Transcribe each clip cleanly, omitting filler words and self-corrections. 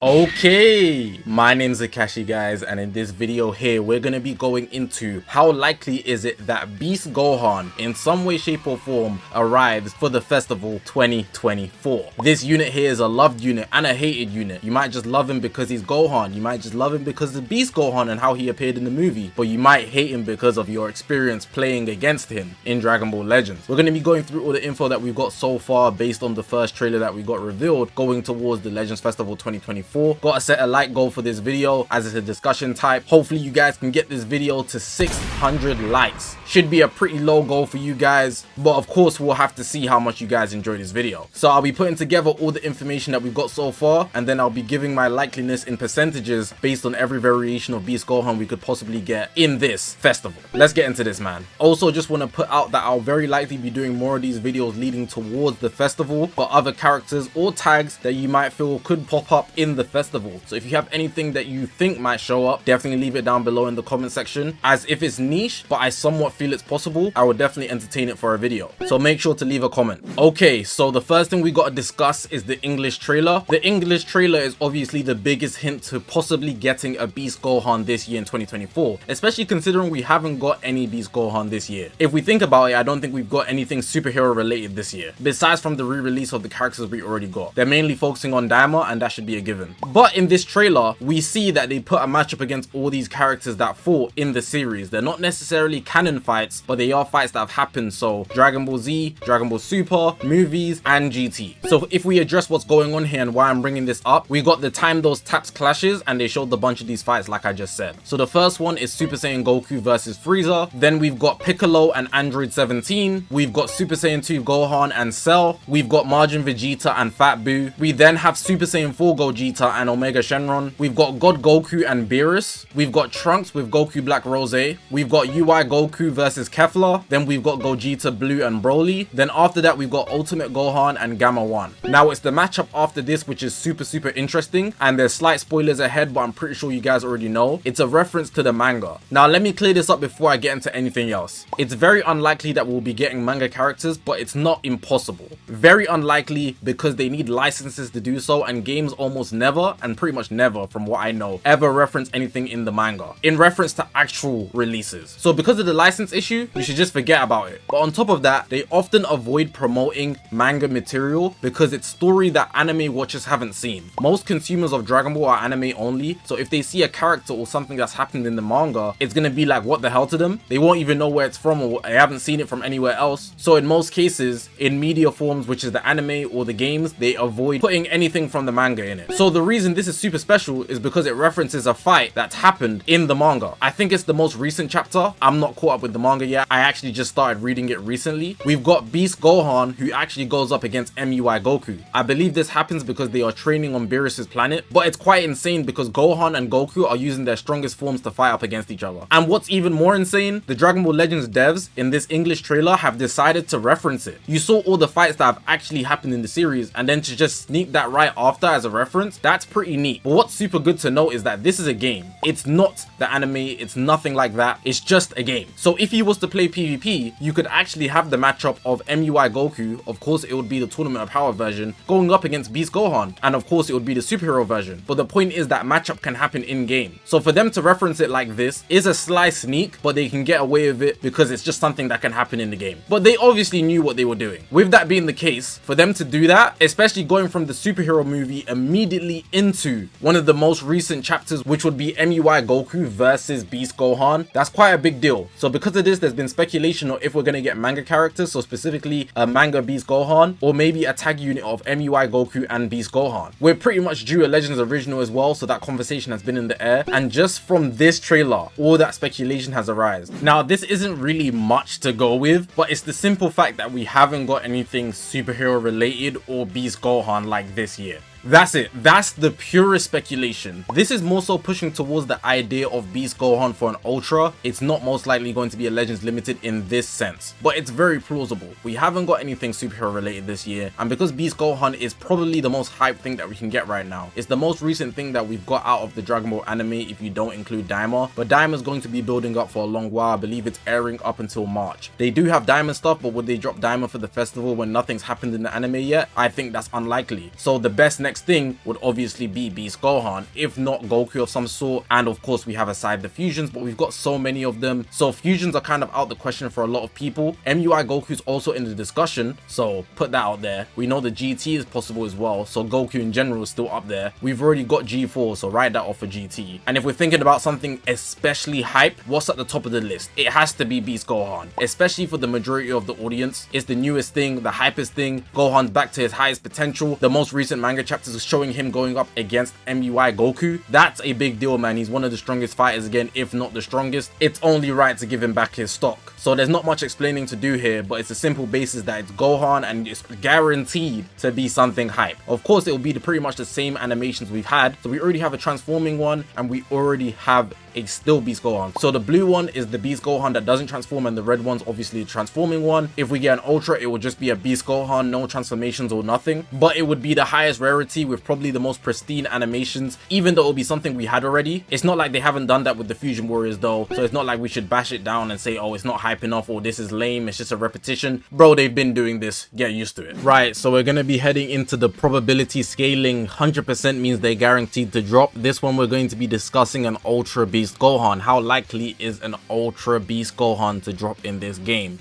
Okay, my name's Zakashi, guys, and in this video here we're going to be going into how likely is it that Beast Gohan in some way, shape or form arrives for the festival 2024. This unit here is a loved unit and a hated unit. You might just love him because he's Gohan, you might just love him because of Beast Gohan and how he appeared in the movie, but you might hate him because of your experience playing against him in Dragon Ball Legends. We're going to be going through all the info that we've got so far based on the first trailer that we got revealed going towards the Legends Festival 2024. Gotta set a like goal for this video as it's a discussion type. Hopefully you guys can get this video to 600 likes. Should be a pretty low goal for you guys, but of course we'll have to see how much you guys enjoy this video. So I'll be putting together all the information that we've got so far, and then I'll be giving my likeliness in percentages based on every variation of Beast Gohan we could possibly get in this festival. Let's get into this, man. Also, just want to put out that I'll very likely be doing more of these videos leading towards the festival for other characters or tags that you might feel could pop up in the festival. So if you have anything that you think might show up, definitely leave it down below in the comment section, as if it's niche but I somewhat feel it's possible, I will definitely entertain it for a video. So make sure to leave a comment. Okay, so the first thing we got to discuss is the English trailer. The English trailer is obviously the biggest hint to possibly getting a Beast Gohan this year in 2024, especially considering we haven't got any Beast Gohan this year. If we think about it, I don't think we've got anything superhero related this year besides from the re-release of the characters we already got. They're mainly focusing on Daima, and that should be a given. But in this trailer, we see that they put a matchup against all these characters that fought in the series. They're not necessarily canon fights, but they are fights that have happened. So Dragon Ball Z, Dragon Ball Super, movies, and GT. So if we address what's going on here and why I'm bringing this up, we got the time those taps clashes, and they showed a bunch of these fights like I just said. So the first one is Super Saiyan Goku versus Frieza. Then we've got Piccolo and Android 17. We've got Super Saiyan 2 Gohan and Cell. We've got Majin Vegeta and Fat Buu. We then have Super Saiyan 4 Gogeta and Omega Shenron. We've got God Goku and Beerus. We've got Trunks with Goku Black Rose. We've got UI Goku versus Kefla. Then we've got Gogeta Blue and Broly. Then after that we've got Ultimate Gohan and Gamma 1. Now it's the matchup after this which is super interesting, and there's slight spoilers ahead, but I'm pretty sure you guys already know. It's a reference to the manga. Now let me clear this up before I get into anything else. It's very unlikely that we'll be getting manga characters, but it's not impossible. Very unlikely because they need licenses to do so, and games almost never, and pretty much never from what I know, ever reference anything in the manga in reference to actual releases. So because of the license issue, you should just forget about it. But on top of that, they often avoid promoting manga material because it's story that anime watchers haven't seen. Most consumers of Dragon Ball are anime only, so if they see a character or something that's happened in the manga, it's gonna be like, what the hell to them? They won't even know where it's from, or they haven't seen it from anywhere else. So in most cases, in media forms, which is the anime or the games, they avoid putting anything from the manga in it. So the reason this is super special is because it references a fight that's happened in the manga. I think it's the most recent chapter. I'm not caught up with the manga yet. I actually just started reading it recently. We've got Beast Gohan, who actually goes up against MUI Goku. I believe this happens because they are training on Beerus's planet, but it's quite insane because Gohan and Goku are using their strongest forms to fight up against each other. And what's even more insane, the Dragon Ball Legends devs in this English trailer have decided to reference it. You saw all the fights that have actually happened in the series, and then to just sneak that right after as a reference, that's pretty neat. But what's super good to know is that this is a game. It's not the anime, it's nothing like that. It's just a game. So if you was to play PvP, you could actually have the matchup of MUI Goku, of course it would be the Tournament of Power version, going up against Beast Gohan, and of course it would be the superhero version. But the point is that matchup can happen in game. So for them to reference it like this is a sly sneak, but they can get away with it because it's just something that can happen in the game. But they obviously knew what they were doing. With that being the case, for them to do that, especially going from the superhero movie immediately into one of the most recent chapters, which would be MUI Goku versus Beast Gohan, that's quite a big deal. So because of this, there's been speculation on if we're going to get manga characters, so specifically a manga Beast Gohan, or maybe a tag unit of MUI Goku and Beast Gohan. We're pretty much due a Legends original as well, so that conversation has been in the air, and just from this trailer, all that speculation has arisen. Now this isn't really much to go with, but it's the simple fact that we haven't got anything superhero related or Beast Gohan like this year. That's it. That's the purest speculation. This is more so pushing towards the idea of Beast Gohan for an Ultra. It's not most likely going to be a Legends Limited in this sense, but it's very plausible. We haven't got anything superhero related this year, and because Beast Gohan is probably the most hyped thing that we can get right now. It's the most recent thing that we've got out of the Dragon Ball anime if you don't include Daima, but Daima is going to be building up for a long while. I believe it's airing up until March. They do have Daima stuff, but would they drop Daima for the festival when nothing's happened in the anime yet? I think that's unlikely. So the best next next thing would obviously be Beast Gohan, if not Goku of some sort. And of course we have aside the fusions, but we've got so many of them, so fusions are kind of out the question for a lot of people. MUI Goku's also in the discussion, so put that out there. We know the GT is possible as well, so Goku in general is still up there. We've already got G4, so write that off for GT. And if we're thinking about something especially hype, what's at the top of the list? It has to be Beast Gohan, especially for the majority of the audience. It's the newest thing, the hypest thing. Gohan's back to his highest potential. The most recent manga chapters are showing him going up against MUI Goku. That's a big deal, man. He's one of the strongest fighters again, if not the strongest. It's only right to give him back his stock. So there's not much explaining to do here, but it's a simple basis that it's Gohan and it's guaranteed to be something hype. Of course, it will be pretty much the same animations we've had. So we already have a transforming one and we already have a still Beast Gohan. So the blue one is the Beast Gohan that doesn't transform, and the red one's obviously a transforming one. If we get an Ultra, it would just be a Beast Gohan, no transformations or nothing, but it would be the highest rarity with probably the most pristine animations, even though it'll be something we had already. It's not like they haven't done that with the Fusion Warriors though, so it's not like we should bash it down and say, oh, it's not hype enough or this is lame, it's just a repetition. Bro, they've been doing this, get used to it. Right, so we're gonna be heading into the probability scaling. 100% means they're guaranteed to drop. This one we're going to be discussing an Ultra Beast Gohan. How likely is an Ultra Beast Gohan to drop in this game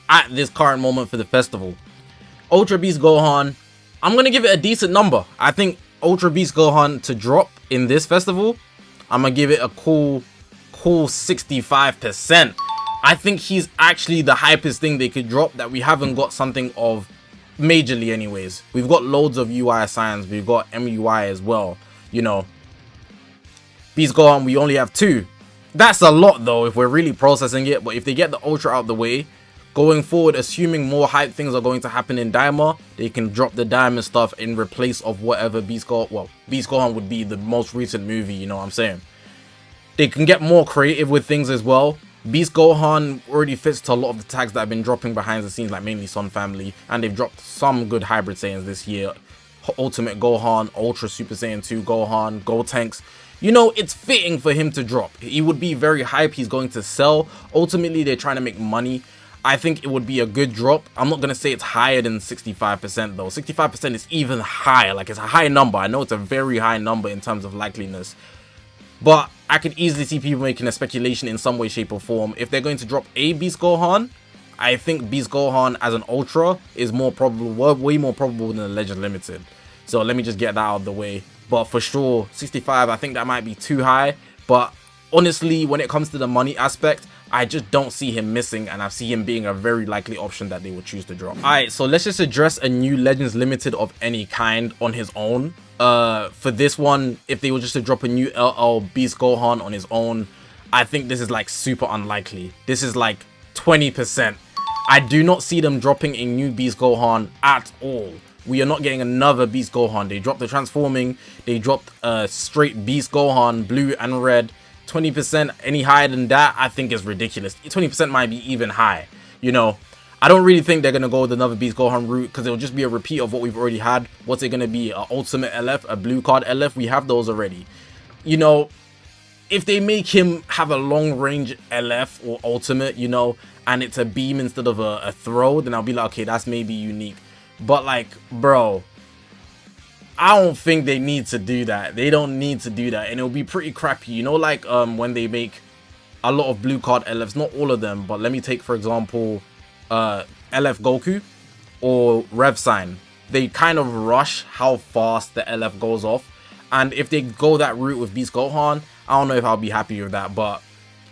at this current moment for the festival? Ultra Beast Gohan, I'm gonna give it a decent number. I think Ultra Beast Gohan to drop in this festival, I'm gonna give it a cool 65%. I think he's actually the hypest thing they could drop that we haven't got something of majorly anyways. We've got loads of UI signs, we've got MUI as well, you know. Beast Gohan, we only have 2. That's a lot though if we're really processing it, but if they get the Ultra out the way, going forward, assuming more hype things are going to happen in Daima, they can drop the Diamond stuff in replace of whatever Beast Gohan, well, Beast Gohan would be the most recent movie, you know what I'm saying? They can get more creative with things as well. Beast Gohan already fits to a lot of the tags that have been dropping behind the scenes, like mainly Sun Family, and they've dropped some good hybrid Saiyans this year. Ultimate Gohan, Ultra Super Saiyan 2 Gohan, Gotenks. You know, it's fitting for him to drop. He would be very hype, he's going to sell. Ultimately, they're trying to make money. I think it would be a good drop. I'm not going to say it's higher than 65% though. 65% is even higher, like it's a high number. I know it's a very high number in terms of likeliness. But I could easily see people making a speculation in some way, shape or form. If they're going to drop a Beast Gohan, I think Beast Gohan as an Ultra is more probable, way more probable than the Legend Limited. So let me just get that out of the way. But for sure, 65, I think that might be too high. But honestly, when it comes to the money aspect, I just don't see him missing, and I see him being a very likely option that they would choose to drop. Alright, so let's just address a new Legends Limited of any kind on his own. For this one, if they were just to drop a new LL Beast Gohan on his own, I think this is like super unlikely. This is like 20%. I do not see them dropping a new Beast Gohan at all. We are not getting another Beast Gohan. They dropped the transforming, they dropped a straight Beast Gohan, blue and red. 20%, any higher than that, I think is ridiculous. 20% might be even high, you know. I don't really think they're going to go with another Beast Gohan route, because it'll just be a repeat of what we've already had. What's it going to be? An Ultimate LF, a blue card LF? We have those already. You know, if they make him have a long range LF or Ultimate, you know, and it's a beam instead of a throw, then I'll be like, okay, that's maybe unique. But like, bro, I don't think they need to do that. They don't need to do that, and it'll be pretty crappy. You know, like when they make a lot of blue card LFs, not all of them, but let me take for example LF Goku or Rev Sign. They kind of rush how fast the LF goes off, and if they go that route with Beast Gohan, I don't know if I'll be happy with that. But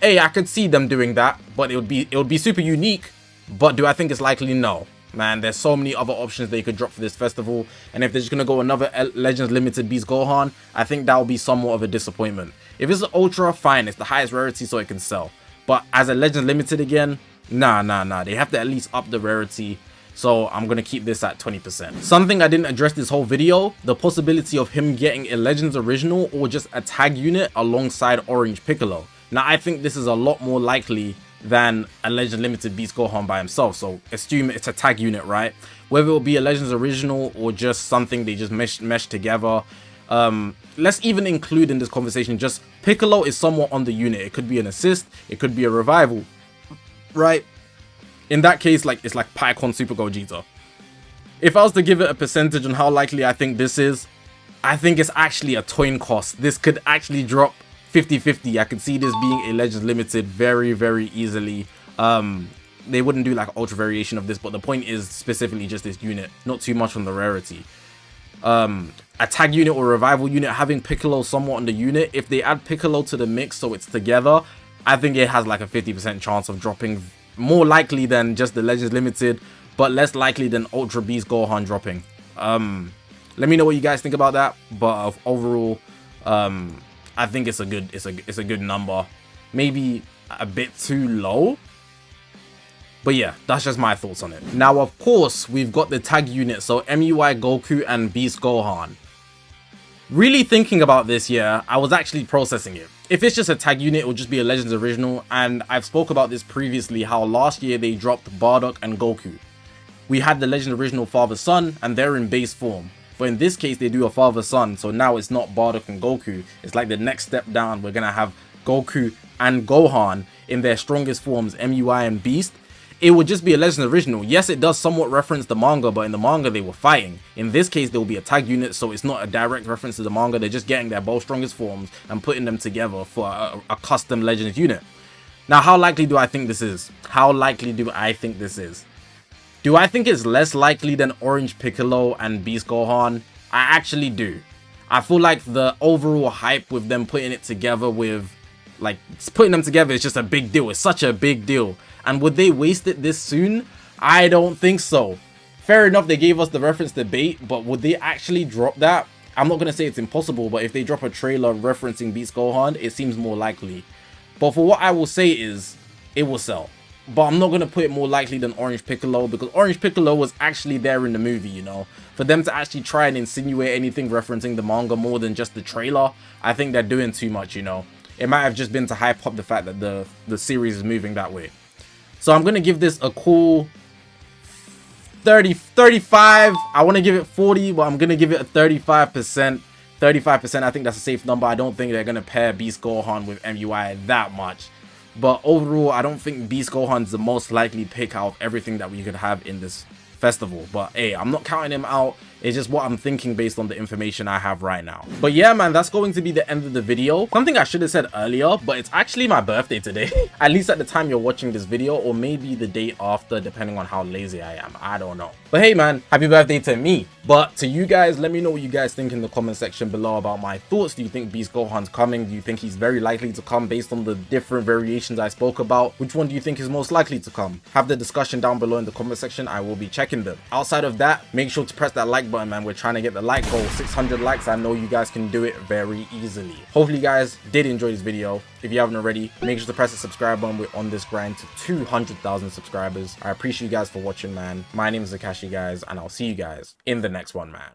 hey, I could see them doing that, but it would be super unique. But do I think it's likely? No. Man, there's so many other options they could drop for this festival, and if they're just gonna go another Legends Limited Beast Gohan, I think that will be somewhat of a disappointment. If it's an Ultra, fine, it's the highest rarity so it can sell. But as a Legends Limited again, nah. They have to at least up the rarity, so I'm gonna keep this at 20%. Something I didn't address this whole video, the possibility of him getting a Legends Original or just a tag unit alongside Orange Piccolo. Now, I think this is a lot more likely than a Legend Limited Beast Gohan by himself, so assume it's a tag unit, right? Whether it will be a Legends Original or just something they just mesh together. Let's even include in this conversation just Piccolo is somewhat on the unit. It could be an assist, it could be a revival, right? In that case, like, it's like Piccon Super Gogeta. If I was to give it a percentage on how likely I think this is, I think it's actually a coin cost. This could actually drop 50-50. I could see this being a Legends Limited very, very easily. They wouldn't do like ultra variation of this, but the point is specifically just this unit, not too much on the rarity. A tag unit or revival unit having Piccolo somewhat on the unit, if they add Piccolo to the mix so it's together, I think it has like a 50% chance of dropping, more likely than just the Legends Limited, but less likely than Ultra Beast Gohan dropping. Let me know what you guys think about that, but overall, I think it's a good number. Maybe a bit too low, but yeah, that's just my thoughts on it. Now, of course, we've got the tag unit, so MUI Goku and Beast Gohan. Really thinking about this, yeah, I was actually processing it. If it's just a tag unit, it will just be a Legends original, and I've spoke about this previously, how last year they dropped Bardock and Goku. We had the Legend original father-son, and they're in base form. But in this case, they do a father-son, so now it's not Bardock and Goku. It's like the next step down. We're gonna have Goku and Gohan in their strongest forms, MUI and Beast. It would just be a Legend original. Yes, it does somewhat reference the manga, but in the manga they were fighting. In this case, there will be a tag unit, so it's not a direct reference to the manga. They're just getting their both strongest forms and putting them together for a custom Legends unit. Now, how likely do I think this is? How likely do I think this is? Do I think it's less likely than Orange Piccolo and Beast Gohan? I actually do. I feel like the overall hype with them putting it together with, like, putting them together is just a big deal. It's such a big deal. And would they waste it this soon? I don't think so. Fair enough, they gave us the reference debate, but would they actually drop that? I'm not going to say it's impossible, but if they drop a trailer referencing Beast Gohan, it seems more likely. But for what I will say is, it will sell. But I'm not going to put it more likely than Orange Piccolo, because Orange Piccolo was actually there in the movie, you know. For them to actually try and insinuate anything referencing the manga more than just the trailer, I think they're doing too much, you know. It might have just been to hype up the fact that the series is moving that way. So I'm going to give this a cool 35. I want to give it 40, but I'm going to give it a 35%. 35%, I think that's a safe number. I don't think they're going to pair Beast Gohan with MUI that much. But overall, I don't think Beast Gohan's the most likely pick out of everything that we could have in this festival. But hey, I'm not counting him out. It's just what I'm thinking based on the information I have right now. But yeah, man, that's going to be the end of the video. Something I should have said earlier, but it's actually my birthday today. At least at the time you're watching this video, or maybe the day after, depending on how lazy I am. I don't know. But hey, man, happy birthday to me. But to you guys, let me know what you guys think in the comment section below about my thoughts. Do you think Beast Gohan's coming? Do you think he's very likely to come based on the different variations I spoke about? Which one do you think is most likely to come? Have the discussion down below in the comment section. I will be checking them. Outside of that, make sure to press that like button, man. We're trying to get the like goal, 600 likes. I know you guys can do it very easily. Hopefully you guys did enjoy this video. If you haven't already, make sure to press the subscribe button. We're on this grind to 200,000 subscribers. I appreciate you guys for watching, man. My name is Zakashi, guys, and I'll see you guys in the next one, man.